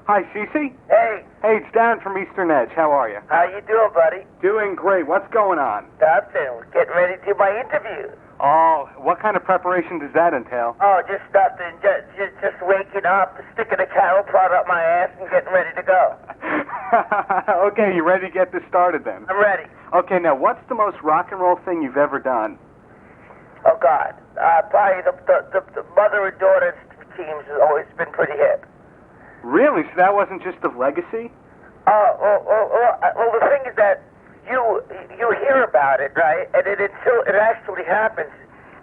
Hi, Cece. Hey. Hey, it's Darren from Eastern Edge. How are you? How you doing, buddy? Doing great. What's going on? Nothing. Getting ready to do my interview. Oh, what kind of preparation does that entail? Oh, just nothing. Just waking up, sticking a cattle prod up my ass, and getting ready to go. Okay, you ready to get this started then? I'm ready. Okay, now what's the most rock and roll thing you've ever done? Oh, God. Probably the mother and daughter teams has always been pretty hip. Really? So that wasn't just of legacy? Well, the thing is that you hear about it, right? And then until it actually happens,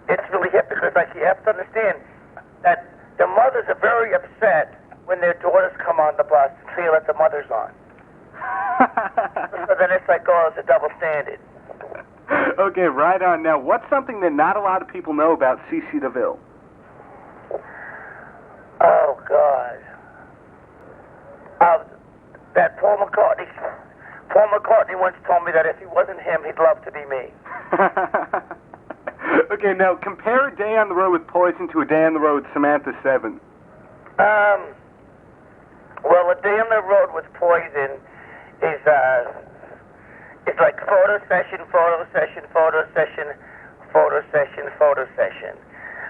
it's really hip because, like, you have to understand that the mothers are very upset when their daughters come on the bus and feel that the mother's on. So then it's like, oh, it's a double standard. Okay, right on. Now, what's something that not a lot of people know about CC DeVille? Oh, God. That Paul McCartney once told me that if he wasn't him, he'd love to be me. Okay, now compare a day on the road with Poison to a day on the road with Samantha 7. Well, a day on the road with Poison is like photo session.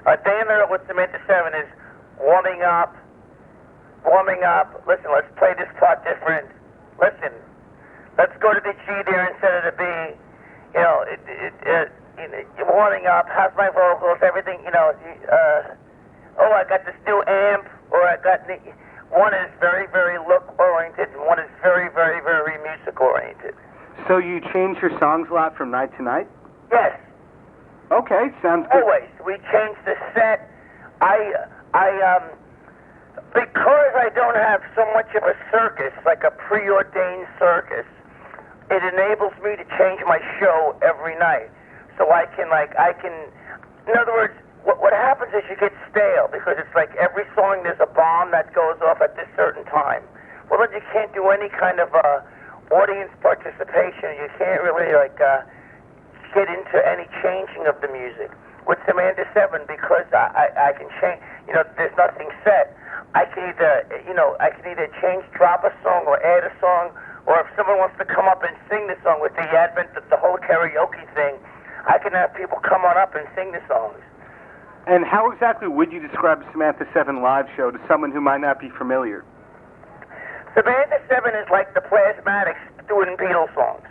A day on the road with Samantha 7 is warming up. Listen, let's play this part different. Listen, let's go to the G there instead of the B. You know, warming up. How's my vocals? Everything. You know. Oh, I got this new amp, or I got one is very, very look oriented, and one is very, very, very music oriented. So you change your songs a lot from night to night? Yes. Okay, sounds good. Always. We change the set. Because I don't have so much of a circus, like a preordained circus, it enables me to change my show every night. So I can, in other words, what happens is you get stale, because it's like every song there's a bomb that goes off at this certain time. Well, then you can't do any kind of audience participation. You can't really, get into any changing of the music. With Samantha 7, because I can change, there's nothing set. I can either drop a song or add a song, or if someone wants to come up and sing the song with the advent of the whole karaoke thing, I can have people come on up and sing the songs. And how exactly would you describe the Samantha 7 live show to someone who might not be familiar? Samantha 7 is like the Plasmatics doing Beatles songs.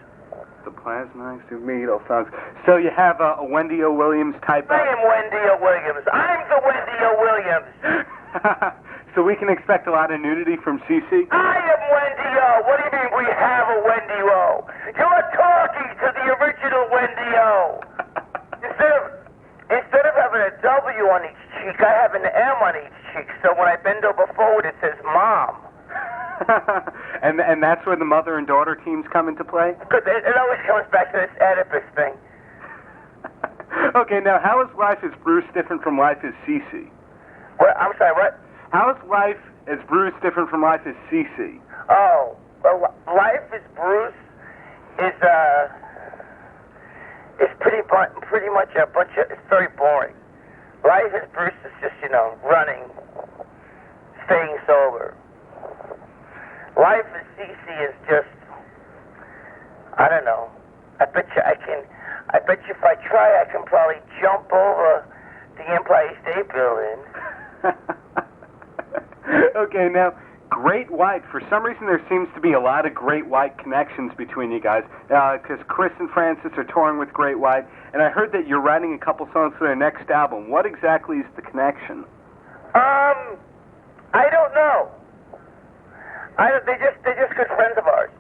The Plasmatics do Beatles songs. So you have a Wendy O. Williams type I am Wendy O. Williams. I'm the Wendy O. Williams. So we can expect a lot of nudity from CC? I am Wendy O. What do you mean we have a Wendy O? You're talking to the original Wendy O. Instead of having a W on each cheek, I have an M on each cheek. So when I bend over forward, it says Mom. And that's where the mother and daughter teams come into play? Because it always comes back to this Oedipus thing. Okay, now how is life as Bruce different from life as CC? What? I'm sorry, what? How is life as Bruce different from life as CC? Oh, well, life as Bruce is pretty much a bunch of, it's very boring. Life as Bruce is just, running, staying sober. Life as CC is just, I don't know. I bet you if I try, I can probably jump over the Empire State Building. Okay, now, Great White, for some reason there seems to be a lot of Great White connections between you guys, because Chris and Francis are touring with Great White, and I heard that you're writing a couple songs for their next album. What exactly is the connection? I don't know. They're just good friends of ours.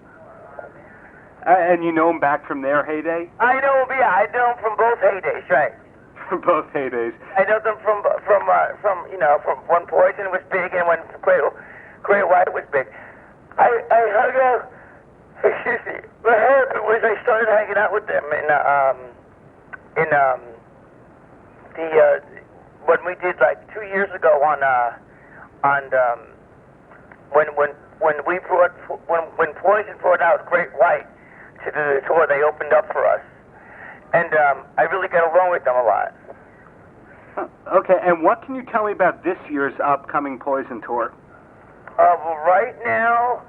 And you know them back from their heyday? I know them from both heydays, right. From both heydays. I know them from when Poison was big and when Great White was big. I hung out. Excuse me. What happened was I started hanging out with them when we did like 2 years ago when Poison brought out Great White to the tour, they opened up for us, and I really got along with them a lot. Okay, and what can you tell me about this year's upcoming Poison tour? Well, right now,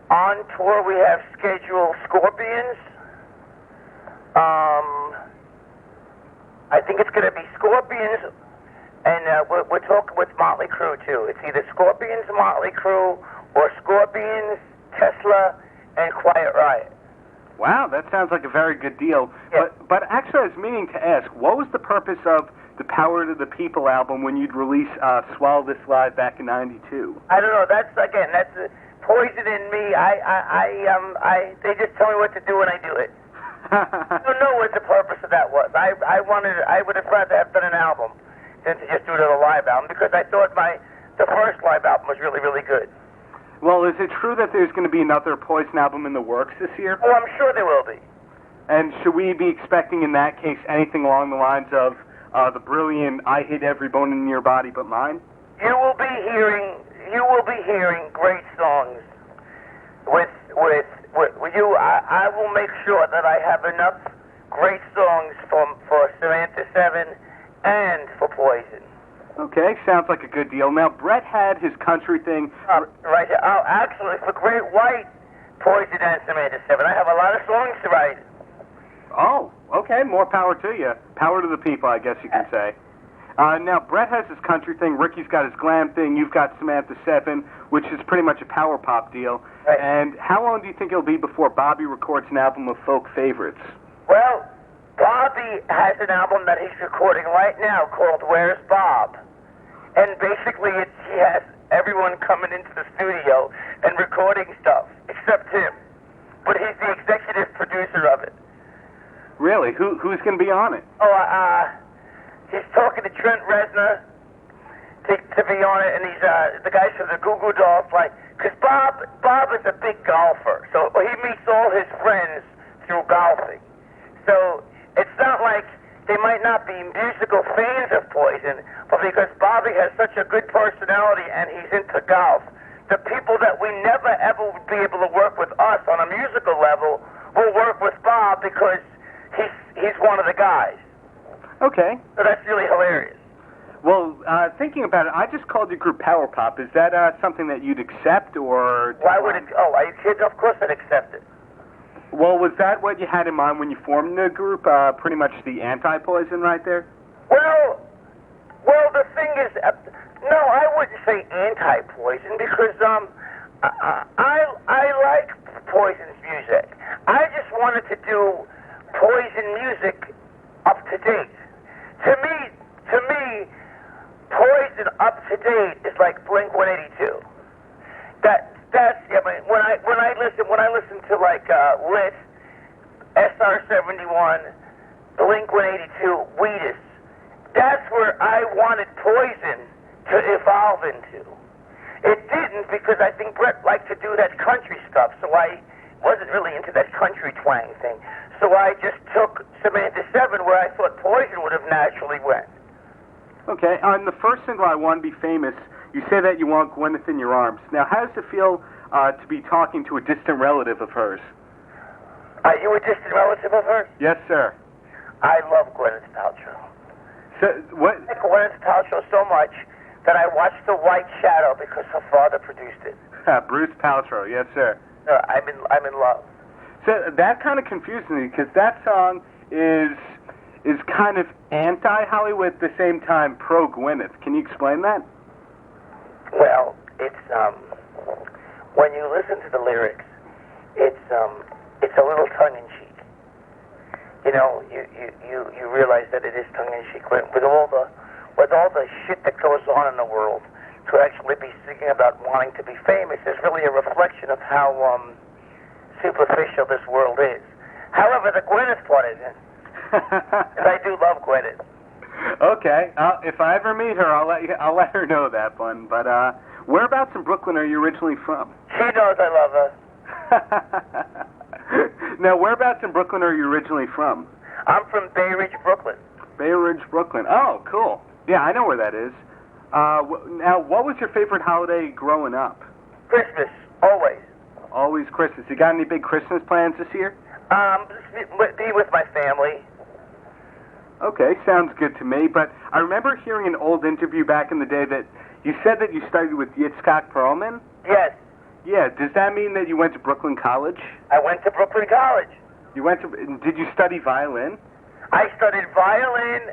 on tour we have scheduled Scorpions. I think it's going to be Scorpions, and we're talking with Motley Crue too. It's either Scorpions, Motley Crue, or Scorpions, Tesla, and Quiet Riot. Wow, that sounds like a very good deal. Yeah. But actually, I was meaning to ask, what was the purpose of the Power to the People album when you'd release Swallow This Live back in '92? I don't know. That's Poison in me. They just tell me what to do and I do it. I don't know what the purpose of that was. I would have rather have done an album than to just do it as a live album because I thought the first live album was really, really good. Well, is it true that there's going to be another Poison album in the works this year? Oh, I'm sure there will be. And should we be expecting in that case anything along the lines of the brilliant "I Hate Every Bone in Your Body But Mine"? You will be hearing great songs with you. I will make sure that I have enough great songs for Samantha 7 and for Poison. Okay, sounds like a good deal. Now, Brett had his country thing. Right. Oh, actually, for Great White, Poison and Samantha 7. I have a lot of songs to write. Oh, okay, more power to you. Power to the people, I guess you can say. Now, Brett has his country thing, Ricky's got his glam thing, you've got Samantha 7, which is pretty much a power pop deal. Right. And how long do you think it'll be before Bobby records an album of folk favorites? Well, Bobby has an album that he's recording right now called Where's Bob? And basically he has everyone coming into the studio and recording stuff, except him. But he's the executive producer of it. Really? Who's going to be on it? He's talking to Trent Reznor to be on it, and he's the guys from the Goo Goo Dolls, because Bob is a big golfer, so he meets all his friends through golfing. So it's not like they might not be musical fans of Poison, but because Bobby has such a good personality and he's into golf, the people that we never ever would be able to work with us on a musical level will work with Bob because he's one of the guys. Okay. So that's really hilarious. Well, thinking about it, I just called your group Power Pop. Is that something that you'd accept, or... Why would it... Oh, are you kidding? Of course I'd accept it. Well, was that what you had in mind when you formed the group? Pretty much the anti-Poison right there? Well, the thing is... no, I wouldn't say anti-Poison because I like Poison's music. I just wanted to do Poison music up to date. To me, Poison up to date is like Blink 182. That's I mean, when I listen to like Lit, SR-71, Blink 182, Wheatus, that's where I wanted Poison to evolve into. It didn't because I think Brett liked to do that country stuff, so I wasn't really into that country twang thing. So I just took Samantha 7 where I thought Poison would have naturally went. Okay, on the first single, I Want to Be Famous, you say that you want Gwyneth in your arms. Now, how does it feel to be talking to a distant relative of hers? Are you a distant relative of hers? Yes, sir. I love Gwyneth Paltrow. So, what? I like Gwyneth Paltrow so much that I watched The White Shadow because her father produced it. Bruce Paltrow, yes, sir. I'm in love. So that kind of confuses me because that song is kind of anti-Hollywood at the same time pro-Gwyneth. Can you explain that? Well, it's when you listen to the lyrics, it's a little tongue-in-cheek. You know, you realize that it is tongue-in-cheek with all the shit that goes on in the world. To actually be singing about wanting to be famous is really a reflection of how superficial this world is. However, the Gwyneth part isn't. And I do love Gwyneth. Okay, if I ever meet her, I'll let her know that one. But whereabouts in Brooklyn are you originally from? She knows I love her. Now, whereabouts in Brooklyn are you originally from? I'm from Bay Ridge, Brooklyn. Bay Ridge, Brooklyn. Oh, cool. Yeah, I know where that is. Now, what was your favorite holiday growing up? Christmas, always. Always Christmas. You got any big Christmas plans this year? Be with my family. Okay, sounds good to me. But I remember hearing an old interview back in the day that you said that you studied with Yitzhak Perlman. Yes. Yeah, does that mean that you went to Brooklyn College? I went to Brooklyn College. Did you study violin? I studied violin.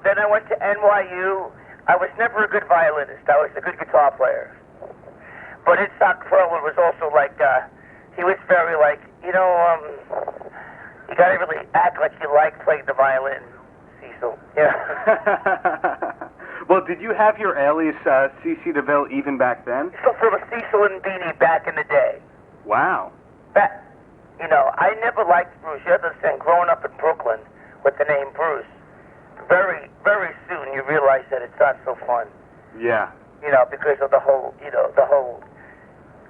Then I went to NYU. I was never a good violinist. I was a good guitar player. But Yitzhak Perlman was also like, he was very like, you gotta really act like you like playing the violin, Cecil. Yeah. Well, did you have your alias CC DeVille even back then? So from a Cecil and Beanie back in the day. Wow. I never liked Bruce. You understand, growing up in Brooklyn with the name Bruce, very, very soon you realize that it's not so fun. Yeah. Because of the whole,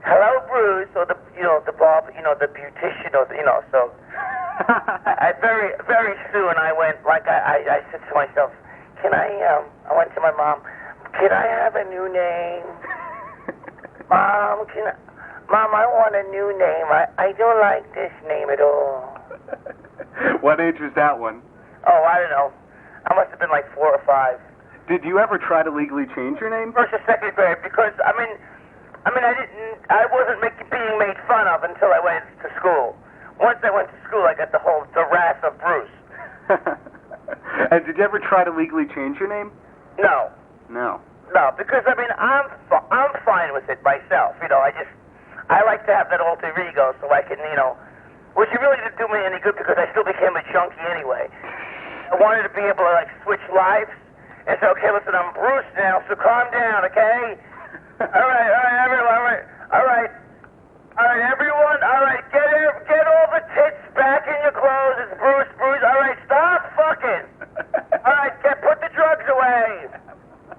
hello, Bruce, or the Bob, the beautician, or so. I very, very soon I went, I said to myself, I went to my mom, can I have a new name? Mom, I want a new name. I don't like this name at all. What age was that one? Oh, I don't know. I must have been like 4 or 5. Did you ever try to legally change your name? First or second grade, because I wasn't being made fun of until I went to school. Once I went to school, I got the wrath of Bruce. And did you ever try to legally change your name? No. No. No, because I'm fine with it myself. I like to have that alter ego so I can, which really didn't do me any good because I still became a junkie anyway. I wanted to be able to switch lives and say, okay, listen, I'm Bruce now, so calm down, okay? All right, everyone, all right, get all the tits back in your clothes. It's Bruce, all right, stop fucking. All right, put the drugs away.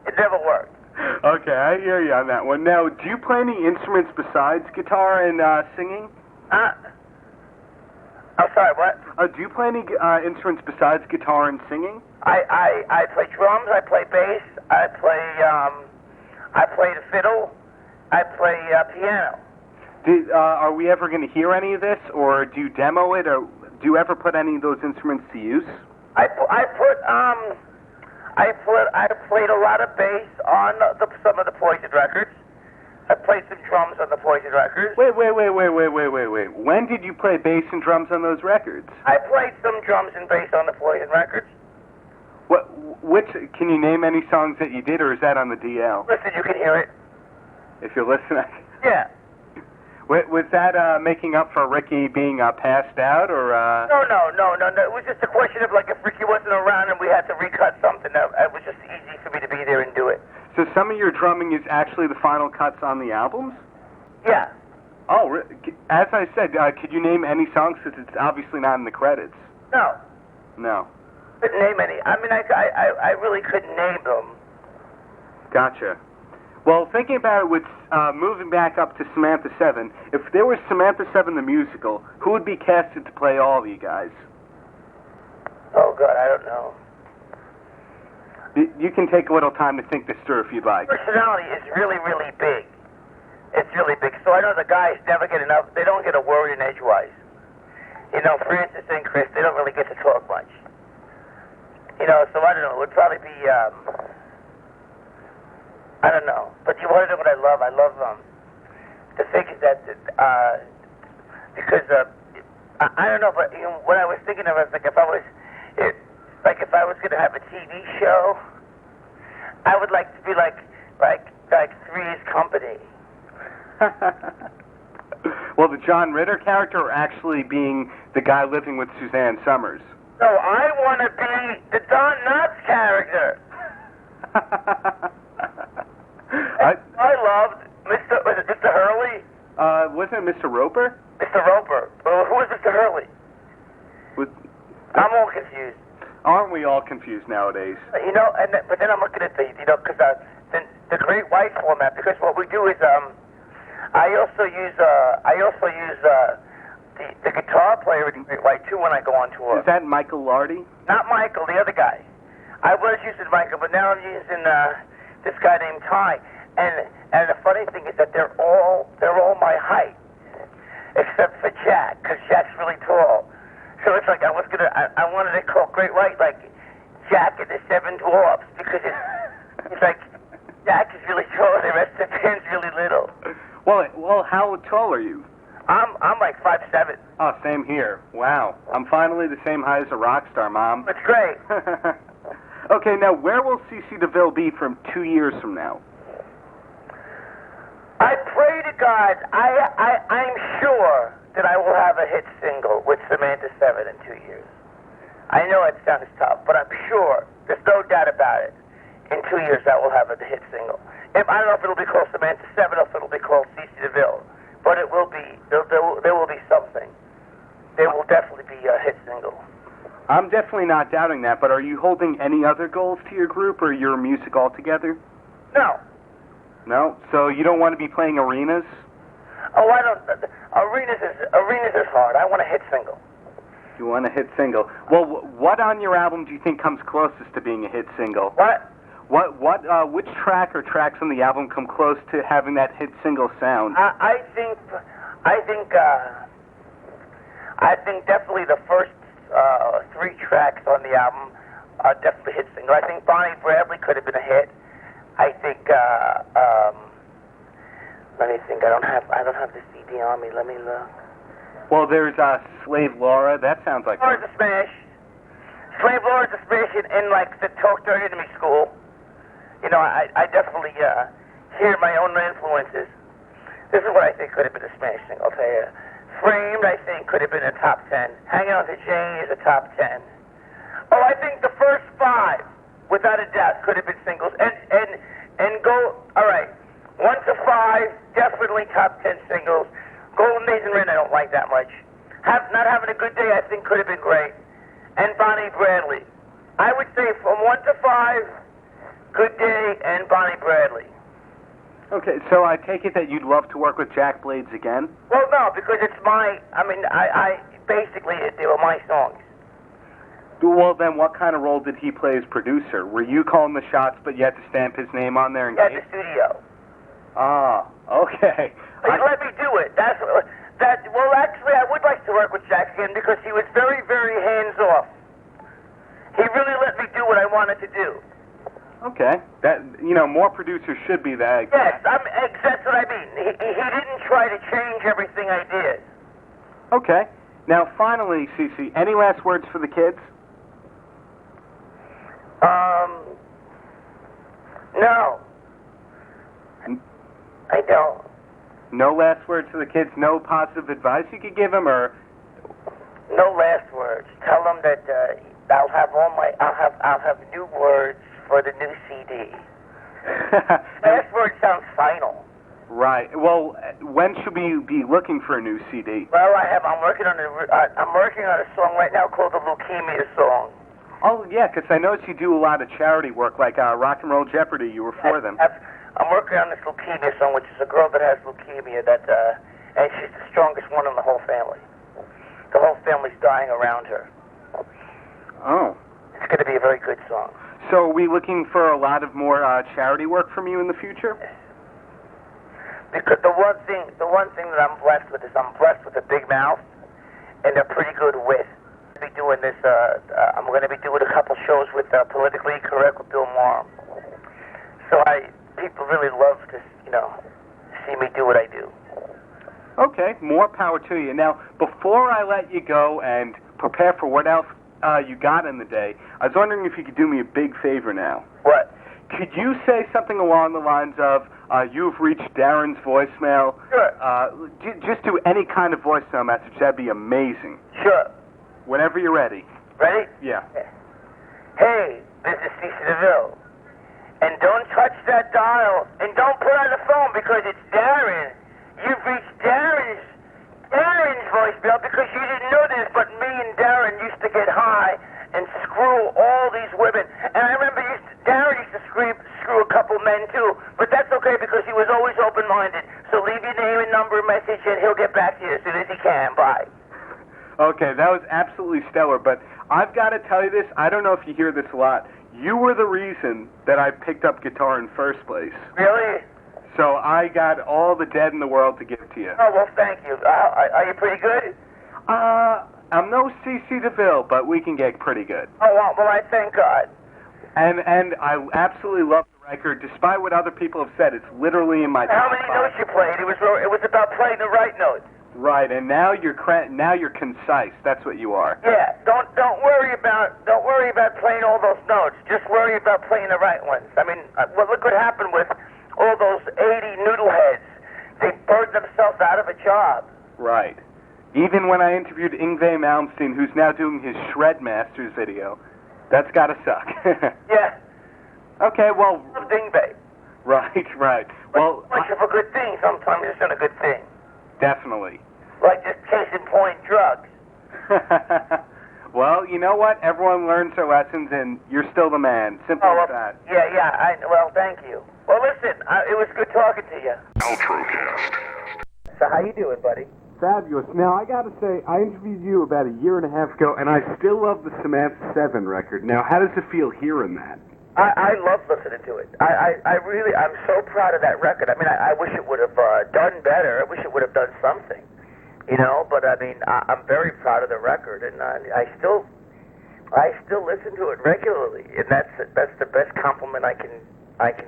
It never worked. Okay, I hear you on that one. Now, do you play any instruments besides guitar and singing? I'm sorry, what? Do you play any instruments besides guitar and singing? I play drums, I play bass, I play the fiddle, I play piano. Are we ever going to hear any of this, or do you demo it, or do you ever put any of those instruments to use? I played a lot of bass on some of the Poison records. I played some drums on the Poison records. Wait. When did you play bass and drums on those records? I played some drums and bass on the Poison records. Can you name any songs that you did, or is that on the DL? Listen, you can hear it. If you're listening. Yeah. Was that making up for Ricky being passed out, or? No. It was just a question of if Ricky wasn't around and we had to recut something, it was just easy for me to be there and do it. So some of your drumming is actually the final cuts on the albums? Yeah. Oh, as I said, could you name any songs, since it's obviously not in the credits? No. No. Couldn't name any. I really couldn't name them. Gotcha. Well, thinking about it with moving back up to Samantha 7, if there was Samantha 7 the musical, who would be casted to play all of you guys? Oh, God, I don't know. You can take a little time to think this through if you'd like. Personality is really, really big. It's really big. So I know the guys never get enough. They don't get a word in edgewise. Francis and Chris, they don't really get to talk much. So I don't know. It would probably be, I don't know. But you want to know what I love? I love the thing is that, because, I don't know, but what I was thinking of was if I was going to have a TV show, I would like to be like Three's Company. Well, the John Ritter character, or actually being the guy living with Suzanne Summers? No, I want to be the Don Knotts character. I loved Mr. Hurley? Wasn't it Mr. Roper? Mr. Roper. Well, who is Mr. Hurley? I'm all confused. Aren't we all confused nowadays? But then I'm looking at because the Great White format. Because what we do is I also use the guitar player in Great White too when I go on tour. Is that Michael Lardy? Not Michael, the other guy. I was using Michael, but now I'm using this guy named Ty. And the funny thing is that they're all my height, except for Jack, because Jack's really tall. So it's like I wanted to call Great White like Jack and the Seven Dwarfs because it's like Jack is really tall and the rest of the band's really little. Well, how tall are you? I'm like 5'7". Oh, same here. Wow. I'm finally the same height as a rock star, Mom. That's great. Okay, now where will CC DeVille be from 2 years from now? I pray to God. I'm sure that I will have a hit single with Samantha 7 in 2 years. I know it sounds tough, but I'm sure. There's no doubt about it. In 2 years, I will have a hit single. I don't know if it'll be called Samantha 7 or if it'll be called CC DeVille, but it will be. There will be something. There will definitely be a hit single. I'm definitely not doubting that, but are you holding any other goals to your group or your music altogether? No. No? So you don't want to be playing arenas? Oh, I don't. Arenas is hard. I want a hit single. You want a hit single. Well, what on your album do you think comes closest to being a hit single? What? Which track or tracks on the album come close to having that hit single sound? I think definitely the first 3 tracks on the album are definitely hit single. I think Bonnie Bradley could have been a hit. I think. Let me think. I don't have the CD on me. Let me look. Well, there's Slave Laura. That sounds like. Laura's a smash. Slave Laura's a smash in like the Talk Dirty to Me school. You know, I definitely hear my own influences. This is what I think could have been a smash thing, I'll tell you. Framed, I think, could have been a top 10. Hanging On to Jane is a top 10. Oh, I think the first 5, without a doubt, could have been singles. And go, all right, 1 to 5, definitely top 10 singles. Golden Days and Ren, I don't like that much. Not Having a Good Day, I think, could have been great. And Bonnie Bradley. I would say from 1 to 5, Good Day and Bonnie Bradley. Okay, so I take it that you'd love to work with Jack Blades again? Well, no, because it's I basically, they were my songs. Well, then what kind of role did he play as producer? Were you calling the shots, but you had to stamp his name on there? At the studio. Ah, okay. He let me do it. Well, actually, I would like to work with Jack again because he was very, very hands-off. He really let me do what I wanted to do. Okay. More producers should be that. Yes, that's what I mean. He didn't try to change everything I did. Okay. Now, finally, Cece, any last words for the kids? No. I don't. No last words for the kids? No positive advice you could give them, or? No last words. Tell them that I'll have new words for the new CD. Last word sounds final. Right. Well, when should we be looking for a new CD? Well, I'm working on a song right now called the Leukemia Song. Oh yeah, because I noticed you do a lot of charity work, like Rock and Roll Jeopardy. You were for them. I'm working on this leukemia song, which is a girl that has leukemia and she's the strongest one in the whole family. The whole family's dying around her. Oh. It's going to be a very good song. So are we looking for a lot of more charity work from you in the future? Because the one thing that I'm blessed with is I'm blessed with a big mouth and a pretty good wit. I'm going to be doing a couple shows with Politically Correct with Bill Maher. So people really love to, see me do what I do. Okay, more power to you. Now, before I let you go and prepare for what else you got in the day, I was wondering if you could do me a big favor now. What? Could you say something along the lines of, you've reached Darren's voicemail? Sure. Just do any kind of voicemail message. That'd be amazing. Sure. Whenever you're ready. Ready? Yeah. Hey, this is CC DeVille. And don't touch that dial. And don't put on the phone because it's Darren. You've reached Darren's voicemail because you didn't know this, but me and Darren used to get high and screw all these women. And I remember Darren used to screw a couple men too. But that's okay because he was always open-minded. So leave your name and number message and he'll get back to you as soon as he can. Bye. Okay, that was absolutely stellar, but I've got to tell you this, I don't know if you hear this a lot. You were the reason that I picked up guitar in first place. Really? So I got all the dead in the world to give to you. Oh, well, thank you. Are you pretty good? I'm no CC DeVille, but we can get pretty good. Oh, well, I thank God. And I absolutely love the record, despite what other people have said. It's literally in my How top many five. notes you played? It was about playing the right notes. Right, and now you're concise. That's what you are. Yeah, don't worry about playing all those notes. Just worry about playing the right ones. I mean, well, look what happened with all those 80 noodleheads. They burned themselves out of a job. Right. Even when I interviewed Yngwie Malmsteen, who's now doing his Shred Masters video, that's gotta suck. Yeah. Okay, well. Yngwie. Right. Well, much of a good thing sometimes isn't a good thing. Definitely. Like just case in point, drugs. Well, you know what? Everyone learns their lessons, and you're still the man. Simple as that. Yeah. Well, thank you. Well, listen, it was good talking to you. Paltrocast. So how you doing, buddy? Fabulous. Now, I gotta say, I interviewed you about a year and a half ago, and I still love the Samantha 7 record. Now, how does it feel hearing that? I love listening to it. I'm so proud of that record. I mean, I wish it would have done better. I wish it would have done something, you know. But I mean, I'm very proud of the record, and I still listen to it regularly, and that's the best compliment I can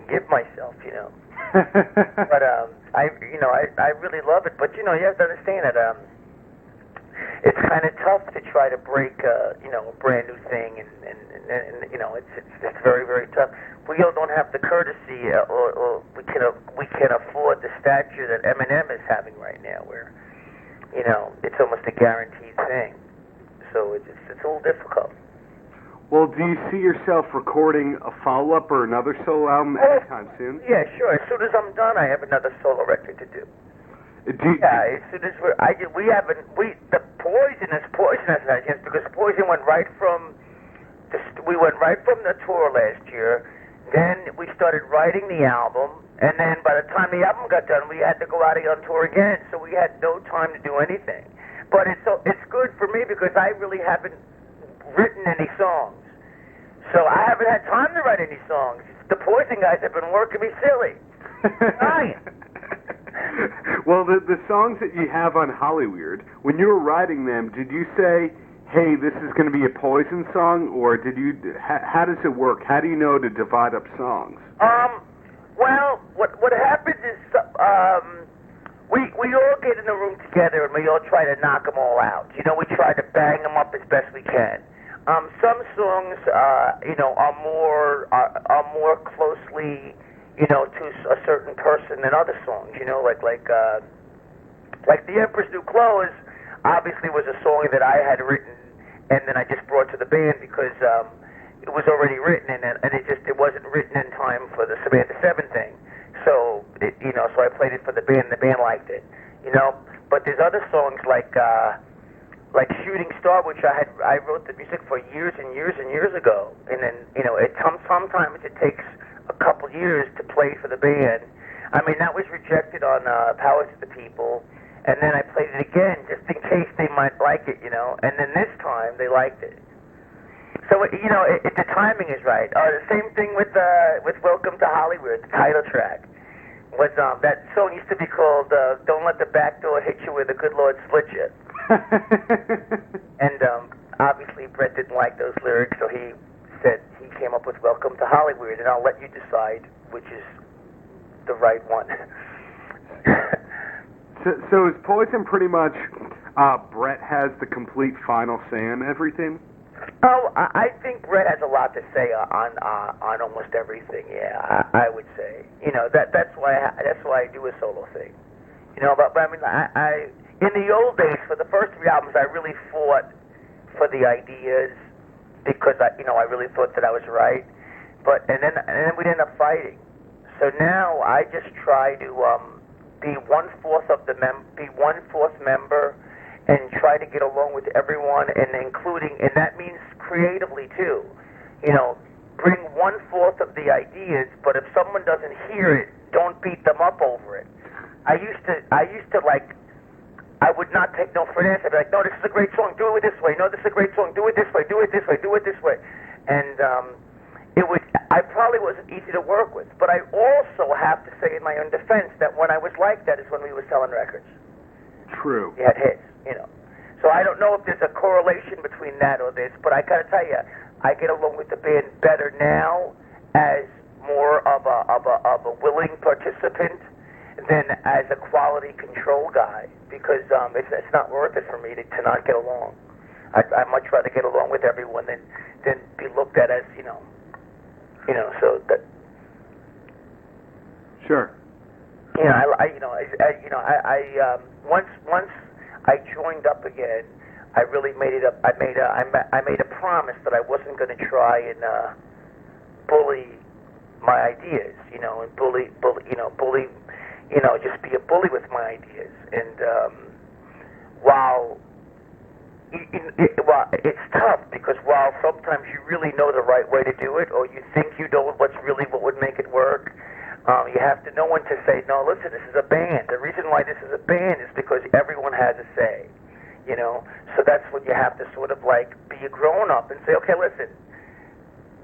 give myself, you know. But I really love it. But you know, you have to understand that it's kind of tough to try to break a brand new thing, and you know, it's very, very tough. We all don't have the courtesy, or we can afford the stature that Eminem is having right now, where you know it's almost a guaranteed thing. So it's a little difficult. Well, do you see yourself recording a follow-up or another solo album anytime soon? Yeah, sure. As soon as I'm done, I have another solo record to do. As soon as the Poison has had a chance, because Poison went right from the tour last year. Then we started writing the album, and then by the time the album got done, we had to go out on tour again. So we had no time to do anything. But it's good for me because I really haven't written any songs, so I haven't had time to write any songs. The Poison guys have been working me silly. Well, the songs that you have on Hollyweird, when you were writing them, did you say, hey, this is going to be a Poison song, or did you? How does it work? How do you know to divide up songs? Well, what happens is we all get in a room together and we all try to knock them all out. You know, we try to bang them up as best we can. Some songs, are more closely, to a certain person than other songs. You know, like The Emperor's New Clothes obviously was a song that I had written and then I just brought to the band because it was already written and it wasn't written in time for the Samantha 7 thing. So so I played it for the band and the band liked it. But there's other songs like Shooting Star, which I wrote the music for years and years and years ago, and then sometimes it takes a couple years to play for the band. I mean, that was rejected on Power to the People, and then I played it again just in case they might like it, and then this time they liked it. So the timing is right. The same thing with Welcome to Hollywood, the title track. Was that song used to be called "Don't Let the Back Door Hit You Where the Good Lord Split You." And obviously Brett didn't like those lyrics, so he said he came up with Welcome to Hollywood, and I'll let you decide which is the right one. So is Poison pretty much Brett has the complete final say on everything? Oh, I think Brett has a lot to say on almost everything. Yeah, I would say. That's why I do a solo thing. But I mean, I in the old days for the first 3 albums, I really fought for the ideas because I really thought that I was right. And then we'd end up fighting. So now I just try to be 1/4 member and try to get along with everyone, and that means creatively too. Bring 1/4 of the ideas, but if someone doesn't hear it, don't beat them up over it. I used to I would not take no for an answer. I'd be like, no, this is a great song, do it this way. No, this is a great song, do it this way, do it this way, do it this way. And I probably wasn't easy to work with, but I also have to say in my own defense that when I was like that is when we were selling records. True. We had hits, So I don't know if there's a correlation between that or this, but I gotta tell you, I get along with the band better now as more of a willing participant than as a quality control guy, because it's not worth it for me to not get along. I'd much rather get along with everyone than be looked at as so that. Sure. Once I joined up again, I really made it up. I made a promise that I wasn't going to try and bully my ideas, and bully, just be a bully with my ideas. And while it's tough, because while sometimes you really know the right way to do it, or you think you know what would make it work, you have to know when to say, no, listen, this is a band. The reason why this is a band is because everyone has a say, So that's when you have to sort of like be a grown-up and say, okay, listen,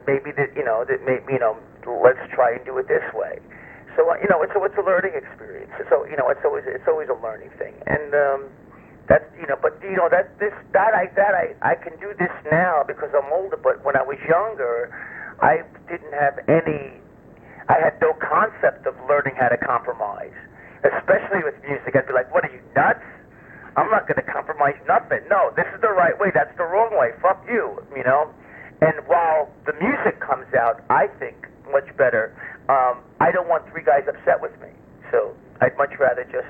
maybe let's try and do it this way. So it's a learning experience. So it's always a learning thing, and that's I can do this now because I'm older. But when I was younger, I didn't have any. I had no concept of learning how to compromise, especially with music. I'd be like, "What are you, nuts? I'm not going to compromise nothing. No, this is the right way. That's the wrong way. Fuck you." And while the music comes out, I think much better. I don't want three guys upset with me, so I'd much rather just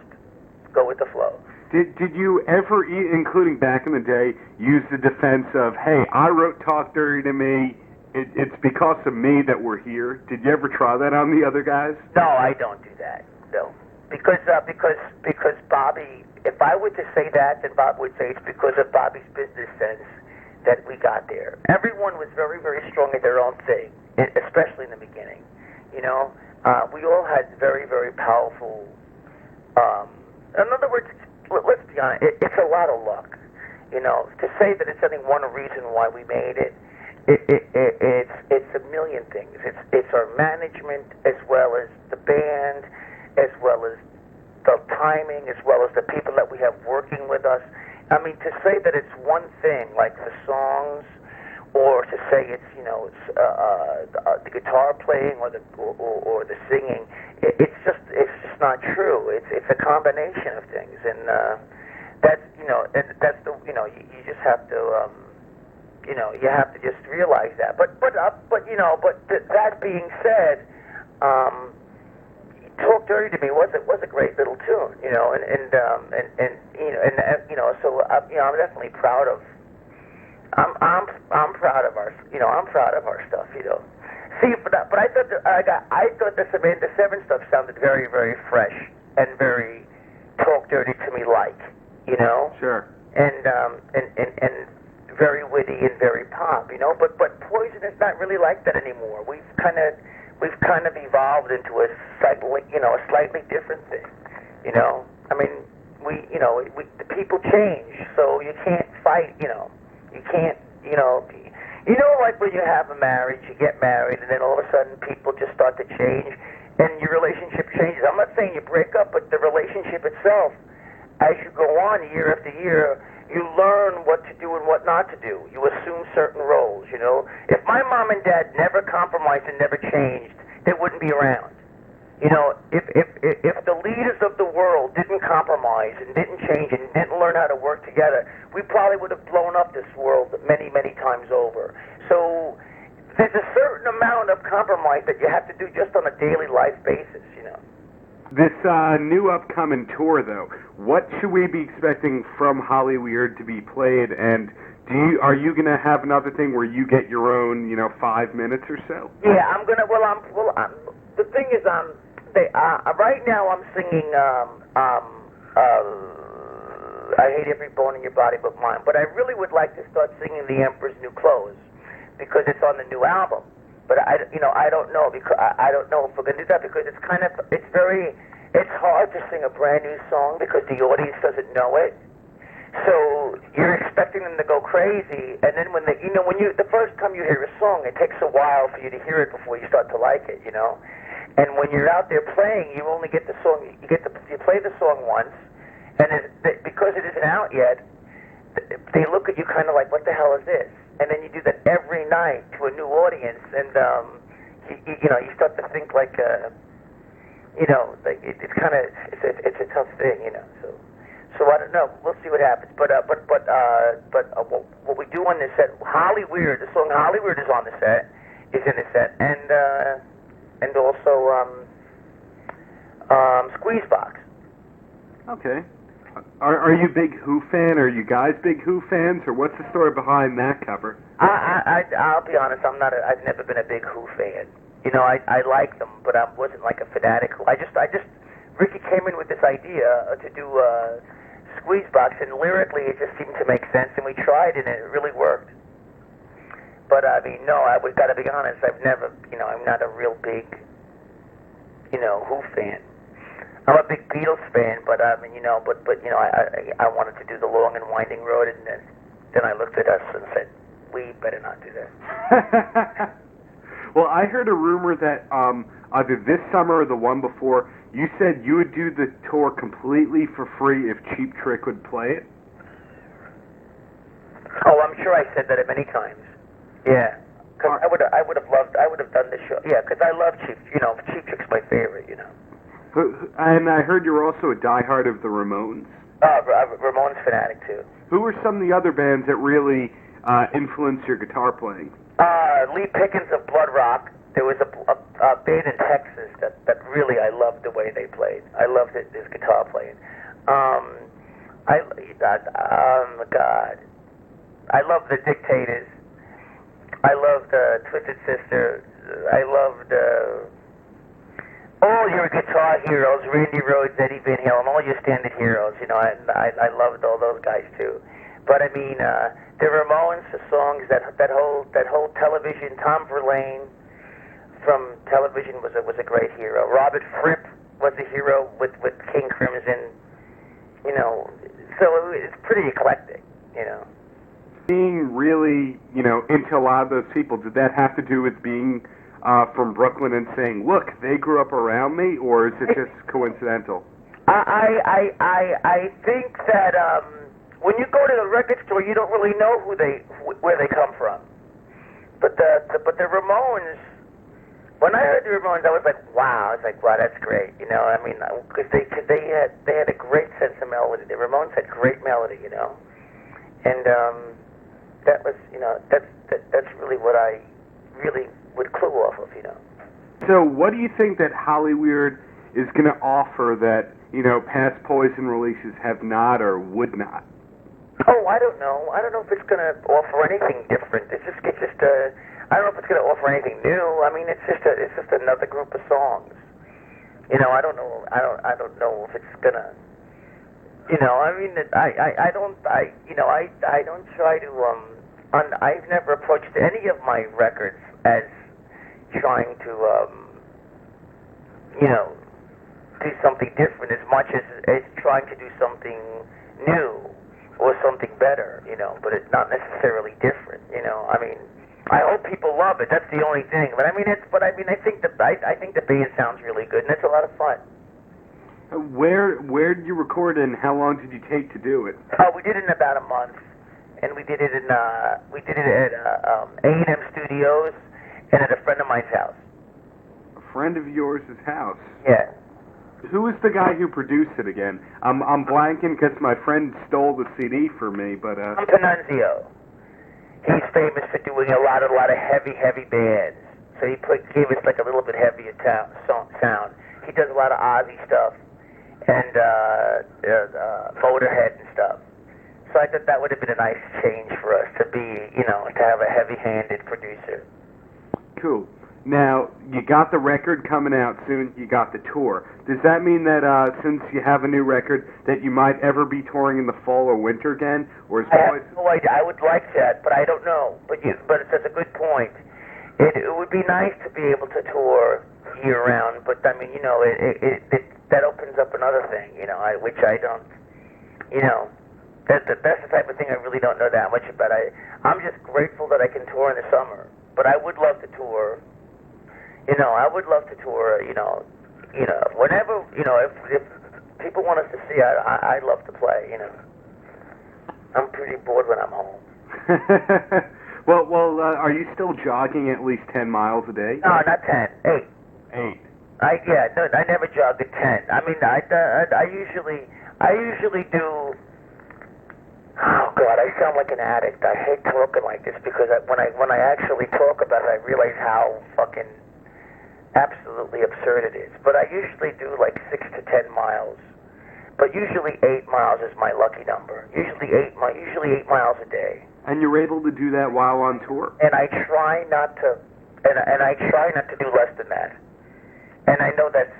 go with the flow. Did you ever, including back in the day, use the defense of, hey, I wrote Talk Dirty to Me, it's because of me that we're here? Did you ever try that on the other guys? No, I don't do that. No, because Bobby, if I were to say that, then Bob would say it's because of Bobby's business sense that we got there. Everyone was very, very strong at their own thing, especially in the beginning. We all had very, very powerful. In other words, let's be honest, it's a lot of luck. To say that it's only one reason why we made it, it's a million things. It's our management, as well as the band, as well as the timing, as well as the people that we have working with us. I mean, to say that it's one thing, like the songs, or to say it's the guitar playing or the singing, it's just not true. It's a combination of things, and that's you just have to you have to just realize that. But that being said, Talk Dirty to Me was a great little tune, so I'm definitely proud of. I'm proud of our, I'm proud of our stuff, See, but I thought the Samantha 7 stuff sounded very, very fresh and very Talk Dirty to Me like, Sure. And very witty and very pop, But Poison is not really like that anymore. We've kind of evolved into a slightly different thing, I mean, the people change, so you can't fight, You can't, like when you have a marriage, you get married, and then all of a sudden people just start to change, and your relationship changes. I'm not saying you break up, but the relationship itself, as you go on year after year, you learn what to do and what not to do. You assume certain roles, If my mom and dad never compromised and never changed, they wouldn't be around. If the leaders of the world didn't compromise and didn't change and didn't learn how to work together, we probably would have blown up this world many, many times over. So there's a certain amount of compromise that you have to do just on a daily life basis, This new upcoming tour, though, what should we be expecting from Hollyweird to be played? And are you going to have another thing where you get your own, 5 minutes or so? Yeah, I'm gonna. The thing is, right now I'm singing. I hate every bone in your body but mine. But I really would like to start singing The Emperor's New Clothes because it's on the new album. But I don't know because I don't know if we're gonna do that because it's hard to sing a brand new song because the audience doesn't know it. So you're expecting them to go crazy, and then when the first time you hear a song, it takes a while for you to hear it before you start to like it, And when you're out there playing, you only get the song. You play the song once, and because it isn't out yet, they look at you kind of like, what the hell is this? And then you do that every night to a new audience, and you start to think like, like it's kind of it's a tough thing, So I don't know. We'll see what happens. But what we do on this set, Hollyweird, the song Hollyweird is on the set, is in the set, and also Squeezebox. Okay. Are you a big Who fan? Are you guys big Who fans, or what's the story behind that cover? I'll be honest. I've never been a big Who fan. I like them, but I wasn't like a fanatic. Ricky came in with this idea to do Squeezebox, and lyrically it just seemed to make sense, and we tried it, and it really worked. But we've got to be honest. I'm not a real big, Who fan. I'm a big Beatles fan, but I wanted to do the long and winding road, and then I looked at us and said, we better not do that. Well, I heard a rumor that either this summer or the one before, you said you would do the tour completely for free if Cheap Trick would play it. Oh, I'm sure I said that many times. Yeah, because I would have done the show. Yeah, because I love Cheap. Cheap Trick's my favorite. And I heard you're also a diehard of the Ramones. Ramones fanatic too. Who are some of the other bands that really influenced your guitar playing? Lee Pickens of Blood Rock. There was a band in Texas that really I loved the way they played. I loved his guitar playing. God, I love the Dictators. I loved Twisted Sister. I loved all your guitar heroes, Randy Rhoads, Eddie Van Halen, all your standard heroes. I loved all those guys too. But the Ramones, the songs that whole Television, Tom Verlaine from Television was a great hero. Robert Fripp was a hero with King Crimson. So it's pretty eclectic. Being really, into a lot of those people, did that have to do with being from Brooklyn and saying, look, they grew up around me, or is it just coincidental? I think that when you go to the record store, you don't really know where they come from. But the Ramones, when I heard the Ramones, I was like, wow, that's great. Because they had a great sense of melody. The Ramones had great melody, and that was, that's really what I really would clue off of, So what do you think that Hollyweird is going to offer that, past Poison releases have not or would not? Oh, I don't know. I don't know if it's going to offer anything different. I don't know if it's going to offer anything new. It's just another group of songs. I don't know. I don't know if it's going to. I don't try to. I've never approached any of my records as trying to, do something different as much as trying to do something new or something better, but it's not necessarily different, I hope people love it. That's the only thing. But I think the band sounds really good, and it's a lot of fun. Where did you record, and how long did you take to do it? We did it in about a month, and we did it at A&M Studios and at a friend of mine's house. A friend of yours' house? Yeah. Who is the guy who produced it again? I'm blanking because my friend stole the CD for me, but Tom Panunzio. He's famous for doing a lot of heavy bands. So he gave us like a little bit heavier sound. He does a lot of Ozzy stuff and Motorhead and stuff. So I thought that would have been a nice change for us to be, to have a heavy-handed producer. Cool. Now, you got the record coming out soon, you got the tour. Does that mean that since you have a new record, that you might ever be touring in the fall or winter again? Or I have no idea. I would like that, but I don't know. But it's a good point. It would be nice to be able to tour year-round, but, that opens up another thing, which I don't, that's the type of thing I really don't know that much about. I'm just grateful that I can tour in the summer, but I would love to tour. I would love to tour. Whenever if people want us to see, I'd love to play. I'm pretty bored when I'm home. well, are you still jogging at least 10 miles a day? No, not 10. 8. 8. I never jogged at 10. I mean, I usually do. Oh God, I sound like an addict. I hate talking like this because when I actually talk about it, I realize how fucking absolutely absurd it is. But I usually do like 6 to 10 miles. But usually 8 miles is my lucky number. Usually 8 miles a day. And you're able to do that while on tour. And I try not to, and I try not to do less than that. And I know that's,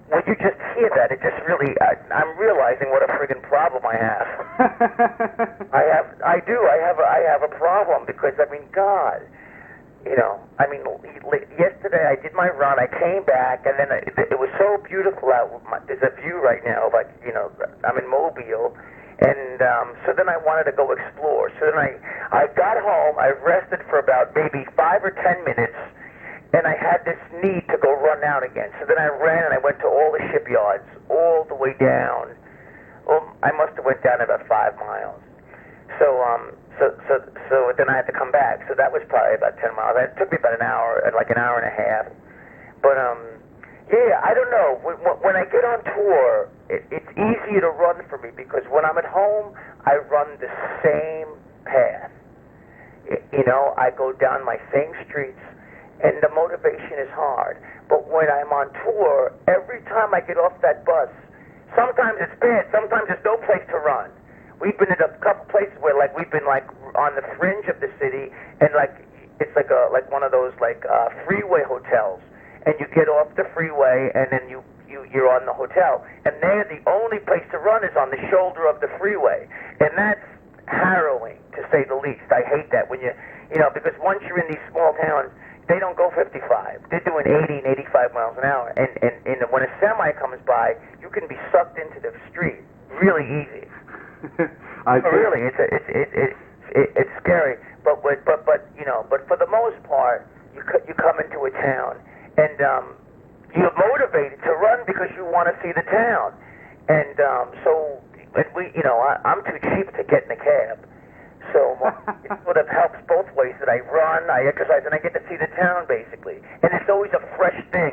when you just hear that, it just really, I'm realizing what a friggin' problem I have. I have a problem because, I mean, God, you know, I mean, yesterday I did my run, I came back, and then it was so beautiful out. There's a view right now, like, you know, I'm in Mobile, and so then I wanted to go explore. So then I got home, I rested for about maybe 5 or 10 minutes, and I had this need to go run out again. So then I ran and I went to all the shipyards, all the way down. Well, I must have went down about 5 miles. So then I had to come back. So that was probably about 10 miles. It took me about an hour, like an hour and a half. But yeah, I don't know. When I get on tour, it's easier to run for me because when I'm at home, I run the same path. You know, I go down my same streets. And the motivation is hard. But when I'm on tour, every time I get off that bus, sometimes it's bad, sometimes there's no place to run. We've been in a couple places where, like, we've been, like, on the fringe of the city, and, like, it's like one of those, like, freeway hotels. And you get off the freeway, and then you're on the hotel. And there, the only place to run is on the shoulder of the freeway. And that's harrowing, to say the least. I hate that when you know, because once you're in these small towns, they don't go 55. They're doing 80 and 85 miles an hour. And when a semi comes by, you can be sucked into the street really easy. Really, it's scary. But you know, but for the most part, you come into a town and you're motivated to run because you want to see the town. And you know, I'm too cheap to get in a cab. So it sort of helps both ways that I run, I exercise, and I get to see the town, basically. And it's always a fresh thing.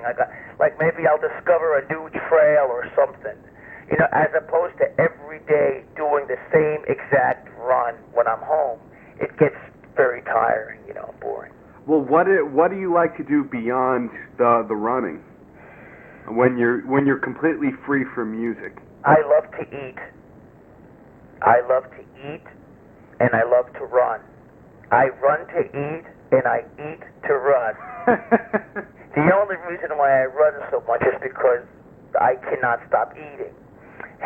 Like maybe I'll discover a new trail or something, you know, as opposed to every day doing the same exact run when I'm home. It gets very tiring, you know, boring. Well, what do you like to do beyond the running when you're completely free from music? I love to eat. And I love to run. I run to eat, and I eat to run. The only reason why I run so much is because I cannot stop eating.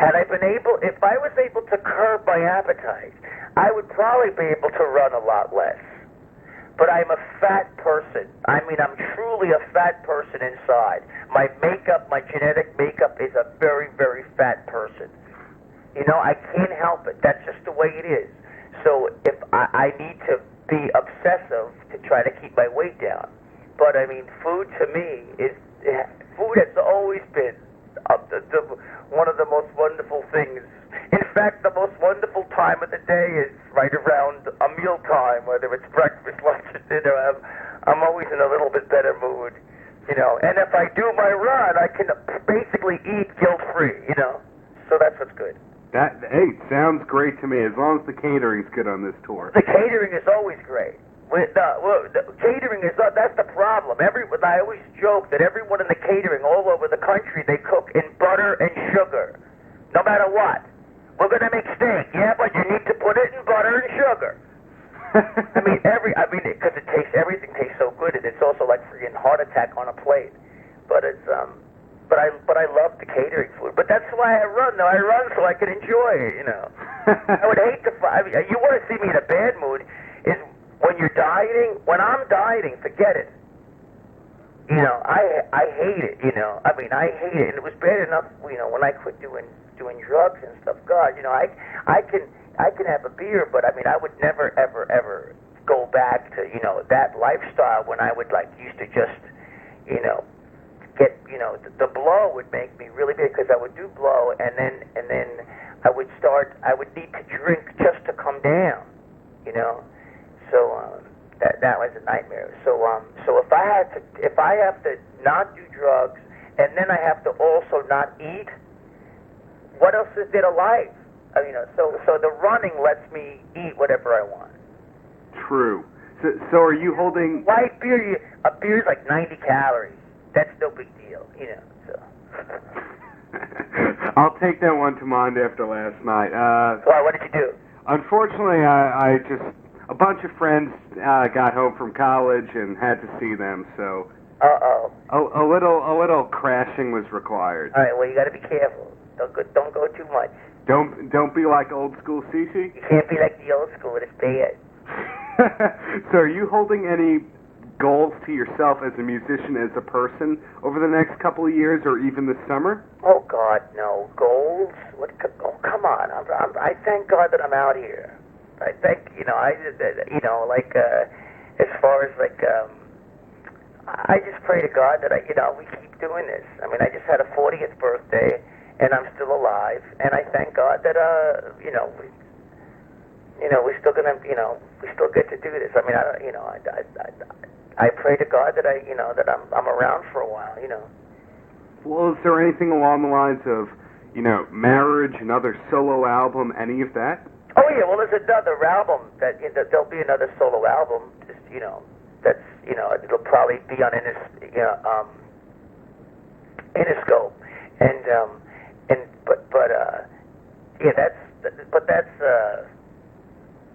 If I was able to curb my appetite, I would probably be able to run a lot less. But I'm a fat person. I mean, I'm truly a fat person inside. My genetic makeup is a very, very fat person. You know, I can't help it. That's just the way it is. So if I need to be obsessive to try to keep my weight down. But I mean, food to me food has always been one of the most wonderful things. In fact, the most wonderful time of the day is right around a meal time, whether it's breakfast, lunch, or dinner. I'm always in a little bit better mood, you know. And if I do my run, I can basically eat guilt-free, you know. So that's what's good. Hey, sounds great to me, as long as the catering's good on this tour. The catering is always great. The catering is, that's the problem. I always joke that everyone in the catering all over the country, they cook in butter and sugar, no matter what. We're going to make steak, yeah, but you need to put it in butter and sugar. Because everything tastes so good, and it's also like freaking heart attack on a plate. But it's, But I love the catering food. But that's why I run. Though I run so I can enjoy it. You know, I would hate to. You want to see me in a bad mood? Is when you're dieting. When I'm dieting, forget it. You know, I hate it. You know, I hate it. And it was bad enough. You know, when I quit doing drugs and stuff. God, you know, I can have a beer, but I would never ever go back to that lifestyle when I would used to just get the blow would make me really big because I would do blow and then I would need to drink just to come down, you know. So that was a nightmare. So if I have to not do drugs and then I have to also not eat, what else is there to life? You know, so the running lets me eat whatever I want. True. So are you holding Light beer? A beer's like 90 calories. That's no big deal, you know. So. I'll take that one to mind after last night. Well, what did you do? Unfortunately, I just a bunch of friends got home from college and had to see them, so a little crashing was required. All right, well, you got to be careful. Don't go too much. Don't be like old school Cece. You can't be like the old school. It's bad. So are you holding any goals to yourself as a musician, as a person, over the next couple of years or even this summer? Oh, God, no. Goals? What? Oh, come on. I thank God that I'm out here. I think, as far as, I just pray to God that, we keep doing this. I mean, I just had a 40th birthday, and I'm still alive, and I thank God that, we're still gonna, we still get to do this. I mean, I pray to God that that I'm around for a while, you know. Well, is there anything along the lines of, marriage, another solo album, any of that? Oh yeah, well there's another album that there'll be another solo album. Just that's it'll probably be on Interscope,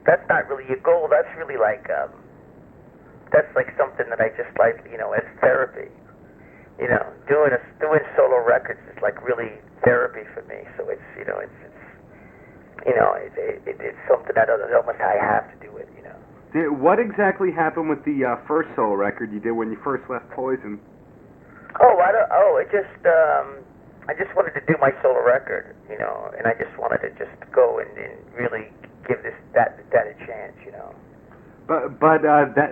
that's not really a goal. That's really that's like something that I just like, as therapy. Doing solo records is like really therapy for me. So it's something that almost I have to do it. What exactly happened with the first solo record you did when you first left Poison? I just wanted to do my solo record, and I just wanted to just go and really give that a chance, But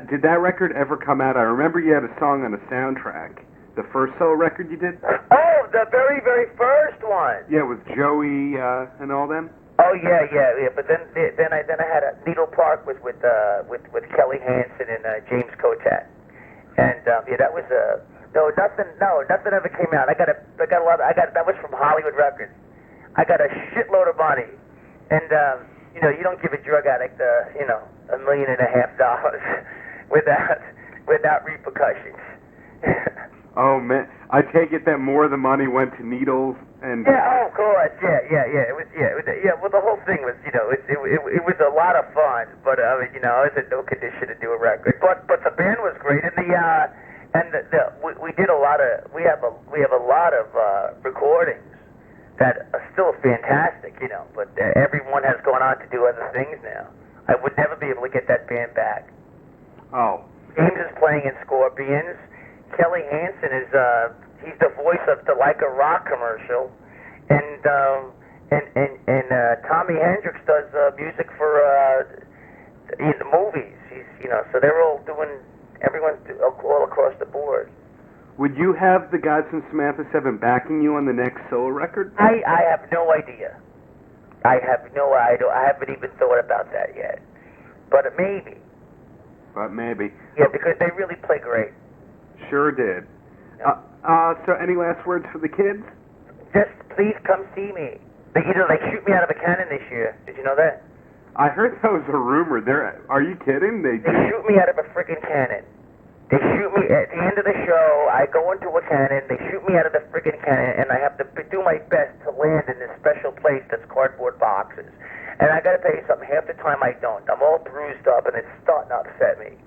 did that record ever come out? I remember you had a song on a soundtrack. The first solo record you did? Oh, the very, very first one. Yeah, with Joey and all them. Oh yeah. But then I had a Needle Park was with Kelly Hansen and James Kotat, and that was nothing ever came out. I got a lot. That was from Hollywood Records. I got a shitload of money, and you don't give a drug addict $1.5 million without repercussions. Oh man, I take it that more of the money went to needles and. Yeah, oh, of course, yeah. It was. Well, the whole thing was, it was a lot of fun, but I was in no condition to do a record. But the band was great, and we did a lot of. We have a lot of recordings that are still fantastic, But everyone has gone on to do other things now. I would never be able to get that band back. Oh. James is playing in Scorpions. Kelly Hansen is he's the voice of the Like a Rock commercial, and Tommy Hendrix does music for the movies. He's so they're all doing everyone's all across the board. Would you have the guys from Samantha 7 backing you on the next solo record? I have no idea. I haven't even thought about that yet. But maybe. Yeah, because they really play great. Sure did. So any last words for the kids? Just please come see me. They shoot me out of a cannon this year. Did you know that? I heard that was a rumor. Are you kidding? They shoot me out of a friggin' cannon. They shoot me at the end of the show. I go into a cannon. They shoot me out of the friggin' cannon, and I have to do my best to land in this special place that's cardboard boxes. And I got to tell you something. Half the time I don't. I'm all bruised up, and it's starting to upset me.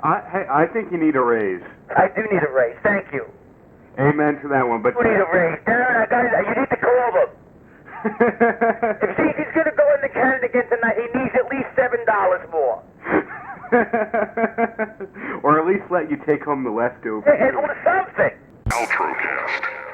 I think you need a raise. I do need a raise. Thank you. Amen to that one. But you need a raise, Darren. You need to call him. If he's going to go in the cannon again tonight, he needs at least $7 more. Or at least let you take home the leftovers. Or something. Paltrocast.